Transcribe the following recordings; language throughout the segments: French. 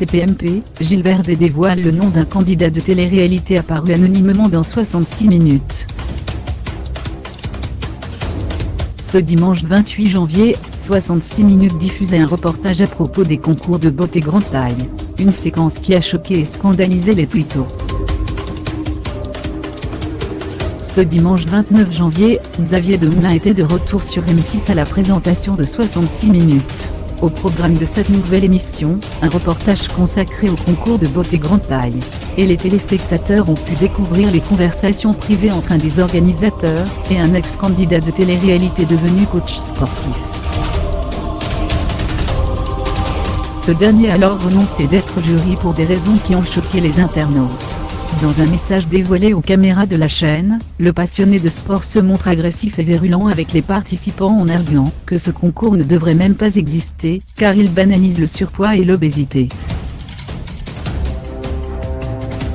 TPMP, Gilles Verdez dévoile le nom d'un candidat de télé-réalité apparu anonymement dans 66 minutes. Ce dimanche 28 janvier, 66 minutes diffusait un reportage à propos des concours de beauté grande taille. Une séquence qui a choqué et scandalisé les twittos. Ce dimanche 29 janvier, Xavier Demoulin était de retour sur M6 à la présentation de 66 minutes. Au programme de cette nouvelle émission, un reportage consacré au concours de beauté grande taille. Et les téléspectateurs ont pu découvrir les conversations privées entre un des organisateurs et un ex-candidat de télé-réalité devenu coach sportif. Ce dernier a alors renoncé d'être jury pour des raisons qui ont choqué les internautes. Dans un message dévoilé aux caméras de la chaîne, le passionné de sport se montre agressif et virulent avec les participants en arguant que ce concours ne devrait même pas exister, car il banalise le surpoids et l'obésité.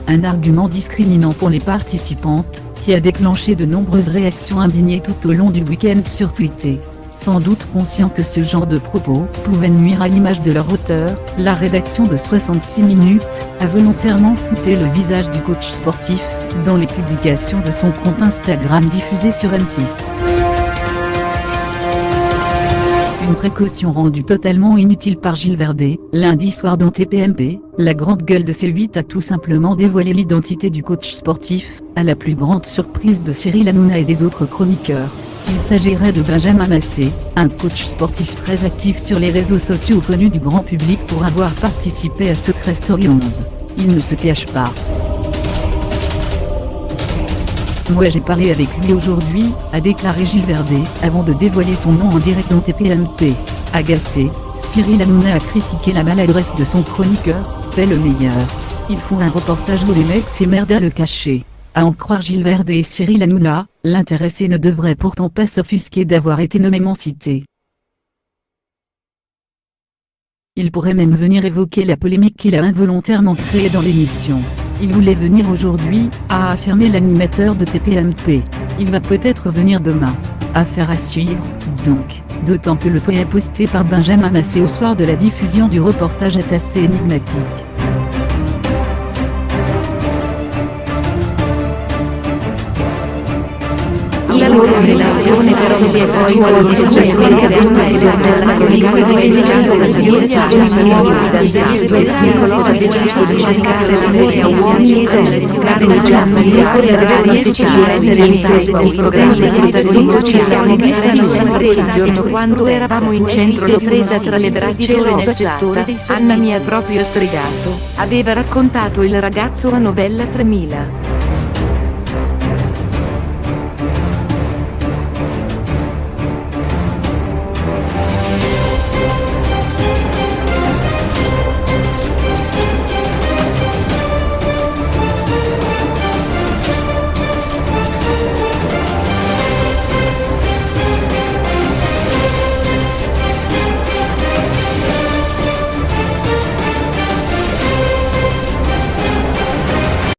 Un argument discriminant pour les participantes, qui a déclenché de nombreuses réactions indignées tout au long du week-end sur Twitter. Sans doute conscient que ce genre de propos pouvait nuire à l'image de leur auteur, la rédaction de 66 minutes a volontairement flouté le visage du coach sportif dans les publications de son compte Instagram diffusé sur M6. Une précaution rendue totalement inutile par Gilles Verdez. Lundi soir dans TPMP, la grande gueule de C8 a tout simplement dévoilé l'identité du coach sportif, à la plus grande surprise de Cyril Hanouna et des autres chroniqueurs. Il s'agirait de Benjamin Massé, un coach sportif très actif sur les réseaux sociaux connu du grand public pour avoir participé à Secret Story 11. Il ne se cache pas. Moi j'ai parlé avec lui aujourd'hui, a déclaré Gilles Verdez, avant de dévoiler son nom en direct dans TPMP. Agacé, Cyril Hanouna a critiqué la maladresse de son chroniqueur, c'est le meilleur. Ils font un reportage où les mecs s'emmerdent à le cacher. À en croire Gilles Verdez et Cyril Hanouna, l'intéressé ne devrait pourtant pas s'offusquer d'avoir été nommément cité. Il pourrait même venir évoquer la polémique qu'il a involontairement créée dans l'émission. Il voulait venir aujourd'hui, a affirmé l'animateur de TPMP. Il va peut-être venir demain. Affaire à suivre, donc, d'autant que le tweet posté par Benjamin Massé au soir de la diffusion du reportage est assez énigmatique. La loro relazione però si è poi successivamente della comunicazione del nuovo fidanzato cosa deciso di cercare l'amore a uomini e cercare la già riesce a essere in dei programmi di protagonisti ci siamo visti sempre il giorno quando eravamo in centro l'ho presa tra le braccia e nel settore Anna mi ha proprio stregato aveva raccontato il ragazzo a Novella 3000